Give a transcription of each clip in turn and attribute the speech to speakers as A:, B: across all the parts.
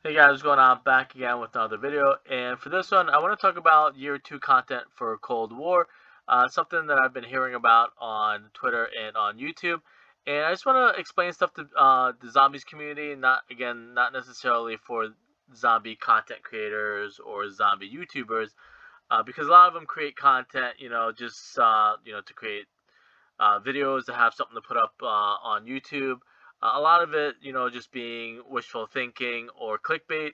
A: Hey guys, what's going on? Back again with another video, and for this one, I want to talk about year two content for Cold War, something that I've been hearing about on Twitter and on YouTube, and I just want to explain stuff to the zombies community, not necessarily for zombie content creators or zombie YouTubers, because a lot of them create content, just to create videos to have something to put up on YouTube. A lot of it, just being wishful thinking or clickbait.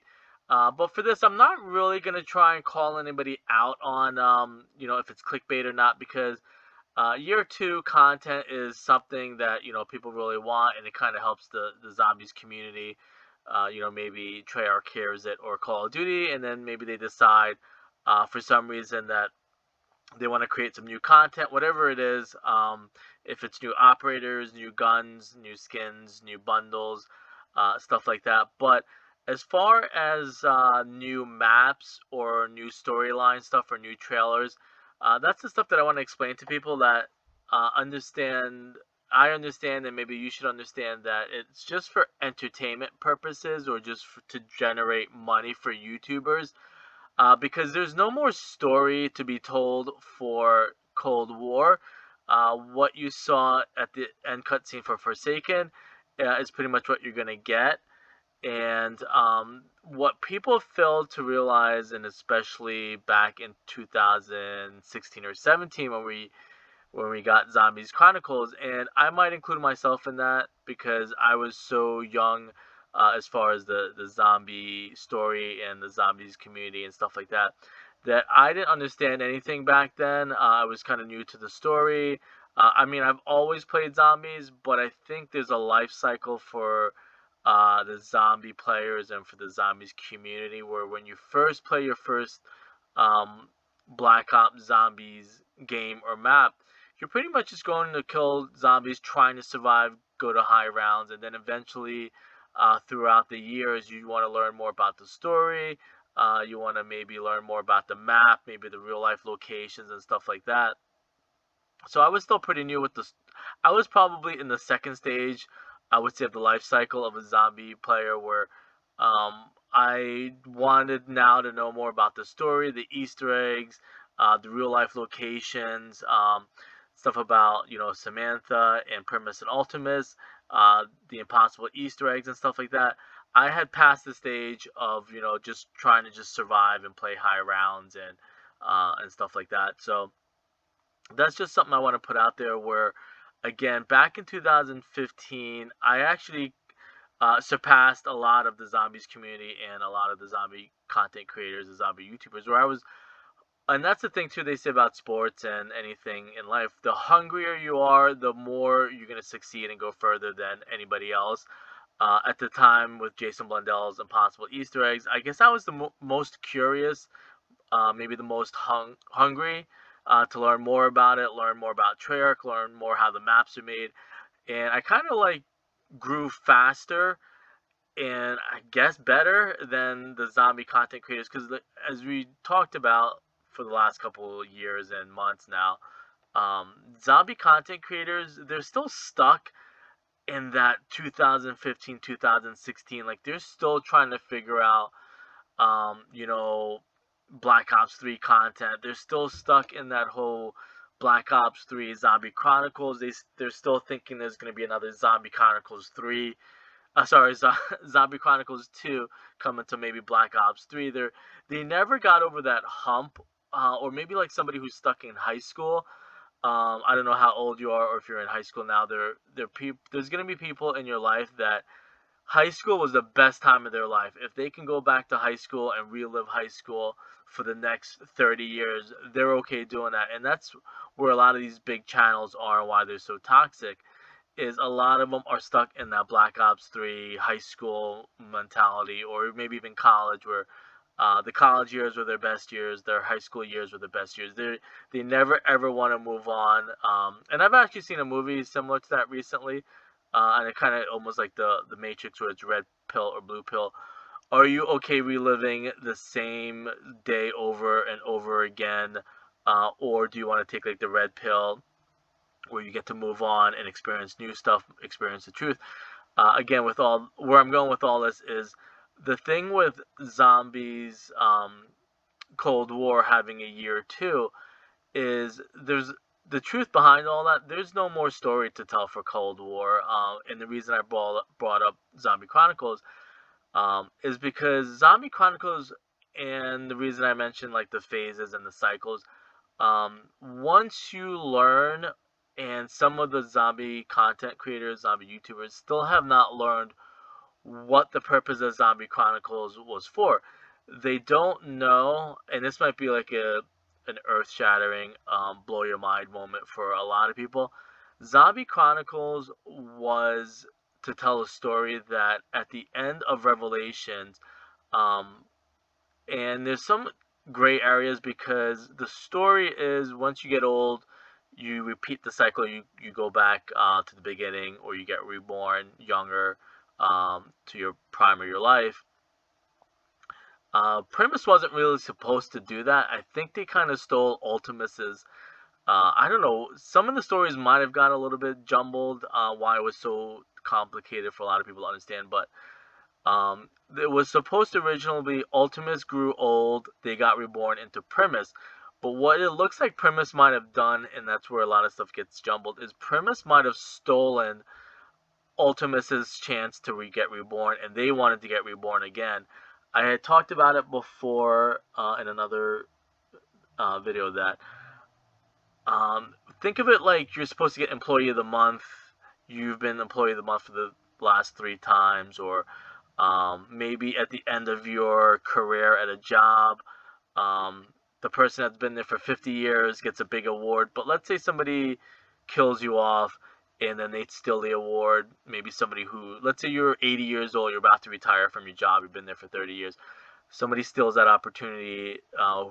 A: But for this, I'm not really gonna try and call anybody out on, if it's clickbait or not, because year two content is something that people really want, and it kind of helps the zombies community. Maybe Treyarch hears it or Call of Duty, and then maybe they decide for some reason that they want to create some new content, whatever it is. If it's new operators, new guns, new skins, new bundles, stuff like that. But as far as new maps or new storyline stuff or new trailers, that's the stuff that I want to explain to people that understand. I understand, and maybe you should understand that it's just for entertainment purposes or just to generate money for YouTubers, because there's no more story to be told for Cold War. What you saw at the end cutscene for Forsaken is pretty much what you're gonna get, and what people failed to realize, and especially back in 2016 or 17 when we got Zombies Chronicles, and I might include myself in that because I was so young as far as the zombie story and the zombies community and stuff like that, that I didn't understand anything back then. I was kind of new to the story. I mean, I've always played zombies, but I think there's a life cycle for the zombie players and for the zombies community where when you first play your first um, Black Ops Zombies game or map, you're pretty much just going to kill zombies, trying to survive, go to high rounds, and then eventually, throughout the years, you want to learn more about the story. You want to maybe learn more about the map, maybe the real life locations and stuff like that. So I was still pretty new with this. I was probably in the second stage, I would say, of the life cycle of a zombie player, where I wanted now to know more about the story, the Easter eggs, the real life locations, stuff about Samantha and Primus and Ultimus, the impossible Easter eggs and stuff like that. I had passed the stage of just trying to just survive and play high rounds and stuff like that. So that's just something I want to put out there. Where, again, back in 2015, I actually surpassed a lot of the zombies community and a lot of the zombie content creators, the zombie YouTubers. Where I was, and that's the thing too. They say about sports and anything in life: the hungrier you are, the more you're gonna succeed and go further than anybody else. At the time with Jason Blundell's Impossible Easter eggs, I guess I was the most curious, maybe the most hungry to learn more about it, learn more about Treyarch, learn more how the maps are made, and I kind of like grew faster and I guess better than the zombie content creators because, as we talked about for the last couple of years and months now, zombie content creators, they're still stuck in that 2015 2016. Like, they're still trying to figure out um, you know, Black Ops 3 content. They're still stuck in that whole Black Ops 3 Zombie Chronicles. They're still thinking there's going to be another Zombie Chronicles 3. Sorry, Zombie Chronicles 2 coming to maybe Black Ops 3. They never got over that hump, or maybe like somebody who's stuck in high school. I don't know how old you are, or if you're in high school now. There's gonna be people in your life that high school was the best time of their life. If they can go back to high school and relive high school for the next 30 years, they're okay doing that. And that's where a lot of these big channels are and why they're so toxic, is a lot of them are stuck in that Black Ops 3 high school mentality, or maybe even college, where the college years were their best years, their high school years were the best years. They never ever want to move on. And I've actually seen a movie similar to that recently, and it kind of almost like the Matrix, where it's red pill or blue pill. Are you okay reliving the same day over and over again, or do you want to take like the red pill, where you get to move on and experience new stuff, experience the truth? Again, with all where I'm going with all this is, the thing with zombies, Cold War having a year two is there's the truth behind all that. There's no more story to tell for Cold War, and the reason I brought up Zombie Chronicles is because Zombie Chronicles, and the reason I mentioned like the phases and the cycles, once you learn, and some of the zombie content creators, zombie YouTubers, still have not learned what the purpose of Zombie Chronicles was for. They don't know, and this might be like an earth-shattering, blow your mind moment for a lot of people. Zombie Chronicles was to tell a story that at the end of Revelations, um, and there's some gray areas because the story is once you get old, you repeat the cycle. You go back to the beginning, or you get reborn younger, to your prime of your life. Primus wasn't really supposed to do that. I think they kind of stole Ultimus's. I don't know. Some of the stories might have got a little bit jumbled. Why it was so complicated for a lot of people to understand, but it was supposed to originally be Ultimus grew old, they got reborn into Primus. But what it looks like Primus might have done, and that's where a lot of stuff gets jumbled, is Primus might have stolen Ultimus's chance to get reborn, and they wanted to get reborn again. I had talked about it before in another video that think of it like you're supposed to get Employee of the Month. You've been Employee of the Month for the last 3 times, or maybe at the end of your career at a job, um, the person that's been there for 50 years gets a big award. But let's say somebody kills you off and then they steal the award. Maybe somebody who, let's say you're 80 years old, you're about to retire from your job, you've been there for 30 years. Somebody steals that opportunity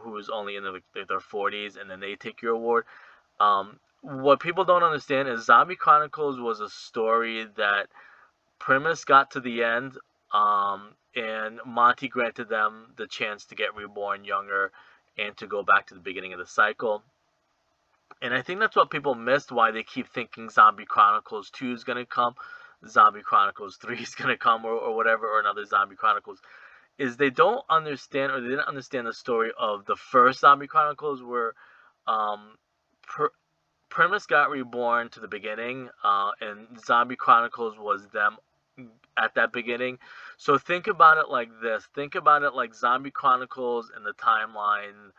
A: who's only in their 40s, and then they take your award. What people don't understand is Zombie Chronicles was a story that Primus got to the end, and Monty granted them the chance to get reborn younger and to go back to the beginning of the cycle. And I think that's what people missed, why they keep thinking Zombie Chronicles 2 is going to come, Zombie Chronicles 3 is going to come, or whatever, or another Zombie Chronicles, is they don't understand, or they didn't understand the story of the first Zombie Chronicles, where um, Primus got reborn to the beginning, and Zombie Chronicles was them at that beginning. So think about it like this. Think about it like Zombie Chronicles and the timeline,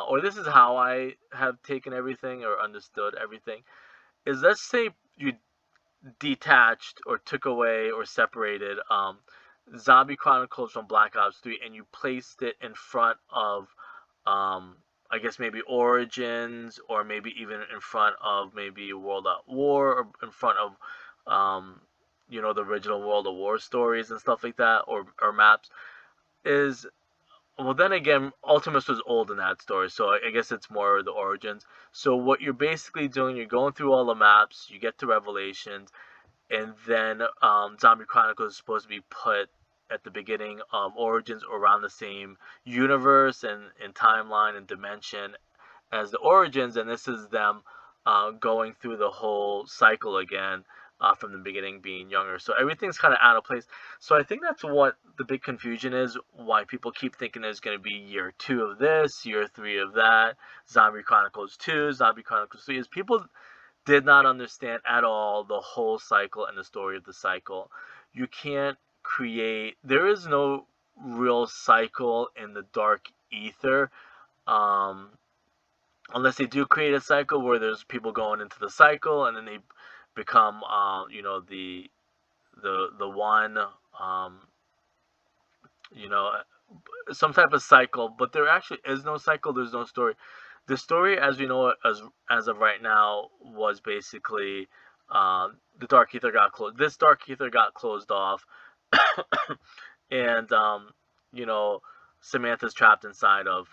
A: or this is how I have taken everything or understood everything. Is, let's say you detached or took away or separated Zombie Chronicles from Black Ops 3, and you placed it in front of, I guess maybe Origins, or maybe even in front of maybe World at War, or in front of, the original World of War stories and stuff like that, or maps. Is, well, then again, Ultimus was old in that story, so I guess it's more the Origins. So what you're basically doing, you're going through all the maps, you get to Revelations, and then Zombie Chronicles is supposed to be put at the beginning of Origins, around the same universe and timeline and dimension as the Origins, and this is them going through the whole cycle again, from the beginning, being younger. So everything's kind of out of place. So I think that's what the big confusion is, why people keep thinking there's going to be year 2 of this, year 3 of that, Zombie Chronicles 2, Zombie Chronicles 3, is people did not understand at all the whole cycle and the story of the cycle. You can't create, there is no real cycle in the dark ether, um, unless they do create a cycle where there's people going into the cycle and then they become, the one, um, you know, some type of cycle. But there actually is no cycle. There's no story. The story, as we know it, as of right now, was basically the Dark Ether got closed. This Dark Ether got closed off, and you know, Samantha's trapped inside of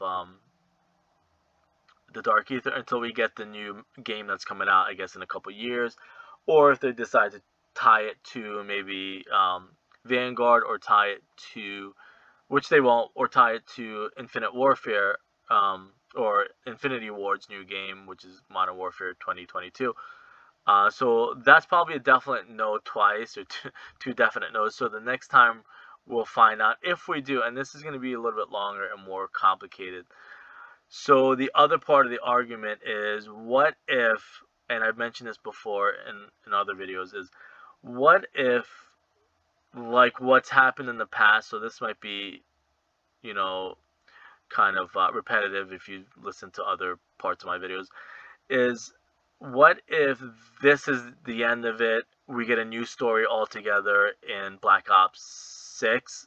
A: the Dark Ether until we get the new game that's coming out, I guess, in a couple years, or if they decide to tie it to maybe Vanguard, or tie it to, which they won't, or tie it to Infinite Warfare, or Infinity Ward's new game, which is Modern Warfare 2022. So that's probably a definite no twice, or two definite no's. So the next time we'll find out if we do. And this is going to be a little bit longer and more complicated. So the other part of the argument is, what if, and I've mentioned this before in other videos, is what if, like what's happened in the past, so this might be, you know, kind of repetitive if you listen to other parts of my videos, is what if this is the end of it, we get a new story altogether in Black Ops 6,